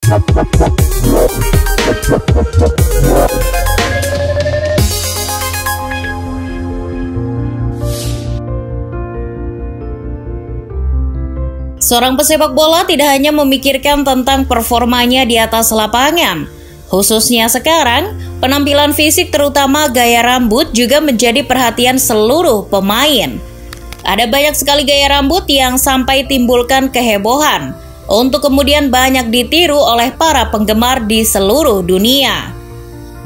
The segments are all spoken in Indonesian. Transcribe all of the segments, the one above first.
Seorang pesepak bola tidak hanya memikirkan tentang performanya di atas lapangan. Khususnya sekarang, penampilan fisik terutama gaya rambut juga menjadi perhatian seluruh pemain. Ada banyak sekali gaya rambut yang sampai timbulkan kehebohan, untuk kemudian banyak ditiru oleh para penggemar di seluruh dunia.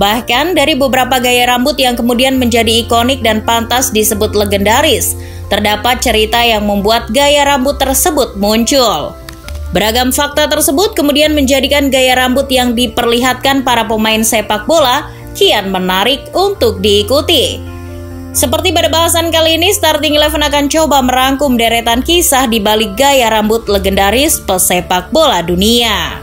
Bahkan dari beberapa gaya rambut yang kemudian menjadi ikonik dan pantas disebut legendaris, terdapat cerita yang membuat gaya rambut tersebut muncul. Beragam fakta tersebut kemudian menjadikan gaya rambut yang diperlihatkan para pemain sepak bola kian menarik untuk diikuti. Seperti pada bahasan kali ini, Starting Eleven akan coba merangkum deretan kisah di balik gaya rambut legendaris pesepak bola dunia.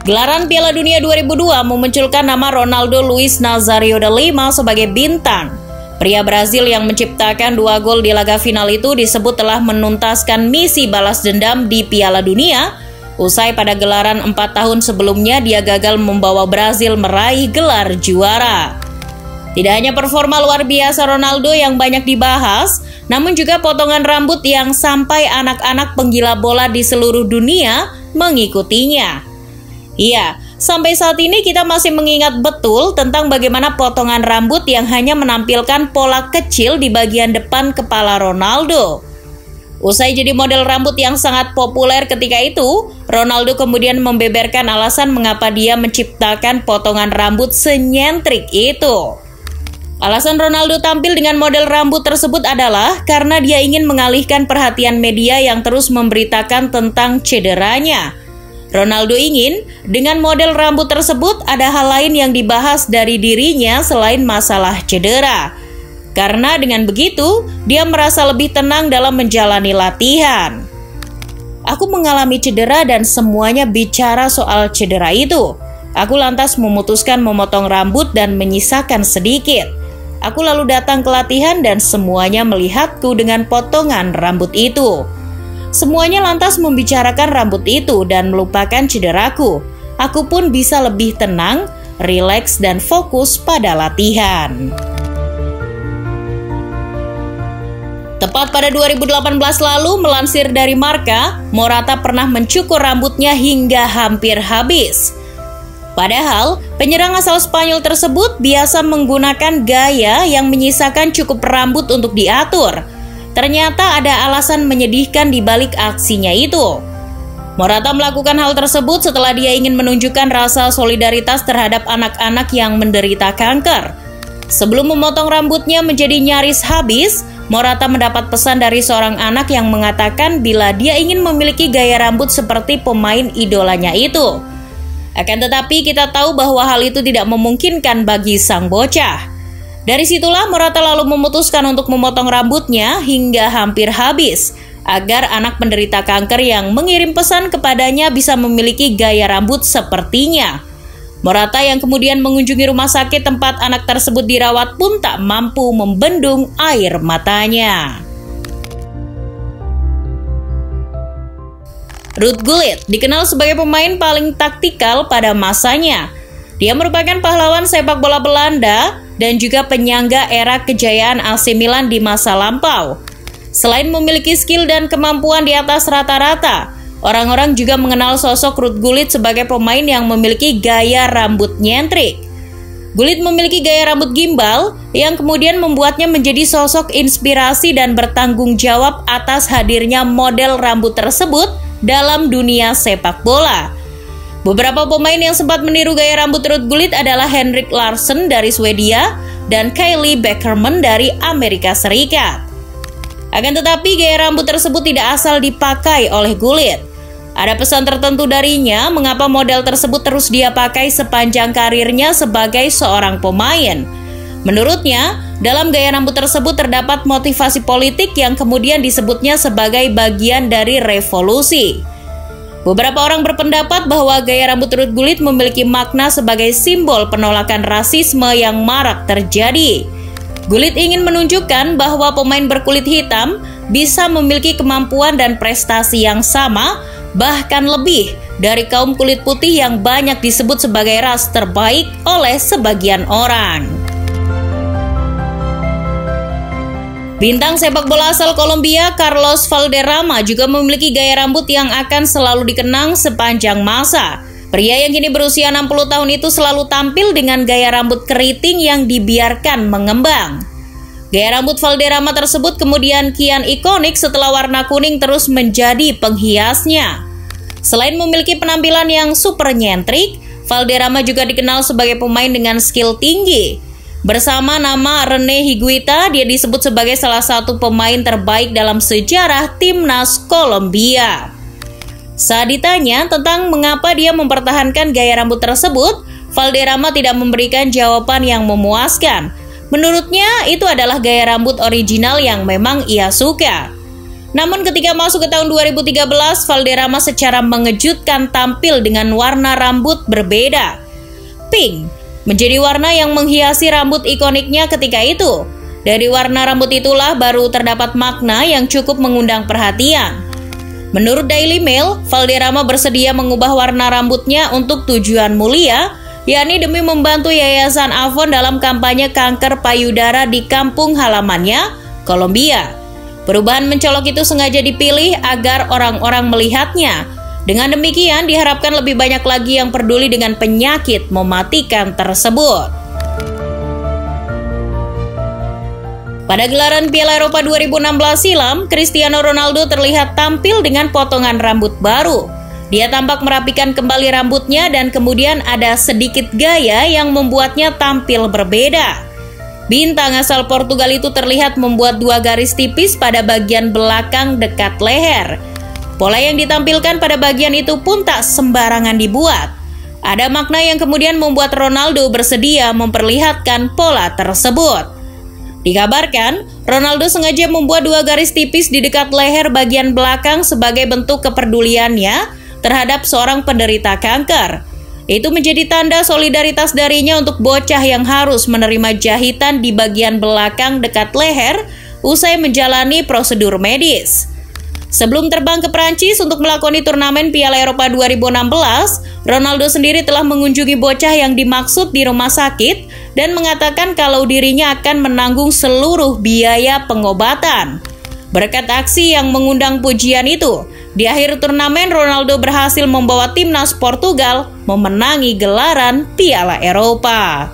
Gelaran Piala Dunia 2002 memunculkan nama Ronaldo Luiz Nazario de Lima sebagai bintang. Pria Brazil yang menciptakan 2 gol di laga final itu disebut telah menuntaskan misi balas dendam di Piala Dunia. Usai pada gelaran 4 tahun sebelumnya dia gagal membawa Brazil meraih gelar juara. Tidak hanya performa luar biasa Ronaldo yang banyak dibahas, namun juga potongan rambut yang sampai anak-anak penggila bola di seluruh dunia mengikutinya. Iya, sampai saat ini kita masih mengingat betul tentang bagaimana potongan rambut yang hanya menampilkan pola kecil di bagian depan kepala Ronaldo. Usai jadi model rambut yang sangat populer ketika itu, Ronaldo kemudian membeberkan alasan mengapa dia menciptakan potongan rambut senyentrik itu. Alasan Ronaldo tampil dengan model rambut tersebut adalah karena dia ingin mengalihkan perhatian media yang terus memberitakan tentang cederanya. Ronaldo ingin dengan model rambut tersebut ada hal lain yang dibahas dari dirinya selain masalah cedera. Karena dengan begitu, dia merasa lebih tenang dalam menjalani latihan. Aku mengalami cedera dan semuanya bicara soal cedera itu. Aku lantas memutuskan memotong rambut dan menyisakan sedikit. Aku lalu datang ke latihan dan semuanya melihatku dengan potongan rambut itu. Semuanya lantas membicarakan rambut itu dan melupakan cederaku. Aku pun bisa lebih tenang, rileks, dan fokus pada latihan. Tepat pada 2018 lalu, melansir dari Marca, Morata pernah mencukur rambutnya hingga hampir habis. Padahal, penyerang asal Spanyol tersebut biasa menggunakan gaya yang menyisakan cukup rambut untuk diatur. Ternyata ada alasan menyedihkan di balik aksinya itu. Morata melakukan hal tersebut setelah dia ingin menunjukkan rasa solidaritas terhadap anak-anak yang menderita kanker. Sebelum memotong rambutnya menjadi nyaris habis, Morata mendapat pesan dari seorang anak yang mengatakan bila dia ingin memiliki gaya rambut seperti pemain idolanya itu. Akan tetapi kita tahu bahwa hal itu tidak memungkinkan bagi sang bocah. Dari situlah Morata lalu memutuskan untuk memotong rambutnya hingga hampir habis, agar anak penderita kanker yang mengirim pesan kepadanya bisa memiliki gaya rambut sepertinya. Morata yang kemudian mengunjungi rumah sakit tempat anak tersebut dirawat pun tak mampu membendung air matanya. Ruud Gullit dikenal sebagai pemain paling taktikal pada masanya. Dia merupakan pahlawan sepak bola Belanda dan juga penyangga era kejayaan AC Milan di masa lampau. Selain memiliki skill dan kemampuan di atas rata-rata, orang-orang juga mengenal sosok Ruud Gullit sebagai pemain yang memiliki gaya rambut nyentrik. Gullit memiliki gaya rambut gimbal yang kemudian membuatnya menjadi sosok inspirasi dan bertanggung jawab atas hadirnya model rambut tersebut dalam dunia sepak bola. Beberapa pemain yang sempat meniru gaya rambut Ruud Gullit adalah Henrik Larsson dari Swedia dan Kylie Beckerman dari Amerika Serikat. Akan tetapi gaya rambut tersebut tidak asal dipakai oleh Gullit. Ada pesan tertentu darinya mengapa model tersebut terus dia pakai sepanjang karirnya sebagai seorang pemain. Menurutnya, dalam gaya rambut tersebut terdapat motivasi politik yang kemudian disebutnya sebagai bagian dari revolusi. Beberapa orang berpendapat bahwa gaya rambut Ruud Gullit memiliki makna sebagai simbol penolakan rasisme yang marak terjadi. Gullit ingin menunjukkan bahwa pemain berkulit hitam bisa memiliki kemampuan dan prestasi yang sama, bahkan lebih dari kaum kulit putih yang banyak disebut sebagai ras terbaik oleh sebagian orang. Bintang sepak bola asal Kolombia Carlos Valderrama juga memiliki gaya rambut yang akan selalu dikenang sepanjang masa. Pria yang kini berusia 60 tahun itu selalu tampil dengan gaya rambut keriting yang dibiarkan mengembang. Gaya rambut Valderrama tersebut kemudian kian ikonik setelah warna kuning terus menjadi penghiasnya. Selain memiliki penampilan yang super nyentrik, Valderrama juga dikenal sebagai pemain dengan skill tinggi. Bersama nama René Higuita, dia disebut sebagai salah satu pemain terbaik dalam sejarah timnas Kolombia. Saat ditanya tentang mengapa dia mempertahankan gaya rambut tersebut, Valderrama tidak memberikan jawaban yang memuaskan. Menurutnya, itu adalah gaya rambut original yang memang ia suka. Namun ketika masuk ke tahun 2013, Valderrama secara mengejutkan tampil dengan warna rambut berbeda. Pink menjadi warna yang menghiasi rambut ikoniknya ketika itu. Dari warna rambut itulah baru terdapat makna yang cukup mengundang perhatian. Menurut Daily Mail, Valderrama bersedia mengubah warna rambutnya untuk tujuan mulia, yakni demi membantu Yayasan Avon dalam kampanye kanker payudara di kampung halamannya, Kolombia. Perubahan mencolok itu sengaja dipilih agar orang-orang melihatnya. Dengan demikian, diharapkan lebih banyak lagi yang peduli dengan penyakit mematikan tersebut. Pada gelaran Piala Eropa 2016 silam, Cristiano Ronaldo terlihat tampil dengan potongan rambut baru. Dia tampak merapikan kembali rambutnya dan kemudian ada sedikit gaya yang membuatnya tampil berbeda. Bintang asal Portugal itu terlihat membuat 2 garis tipis pada bagian belakang dekat leher. Pola yang ditampilkan pada bagian itu pun tak sembarangan dibuat. Ada makna yang kemudian membuat Ronaldo bersedia memperlihatkan pola tersebut. Dikabarkan, Ronaldo sengaja membuat 2 garis tipis di dekat leher bagian belakang sebagai bentuk kepeduliannya terhadap seorang penderita kanker. Itu menjadi tanda solidaritas darinya untuk bocah yang harus menerima jahitan di bagian belakang dekat leher usai menjalani prosedur medis. Sebelum terbang ke Prancis untuk melakoni turnamen Piala Eropa 2016, Ronaldo sendiri telah mengunjungi bocah yang dimaksud di rumah sakit dan mengatakan kalau dirinya akan menanggung seluruh biaya pengobatan. Berkat aksi yang mengundang pujian itu, di akhir turnamen Ronaldo berhasil membawa timnas Portugal memenangi gelaran Piala Eropa.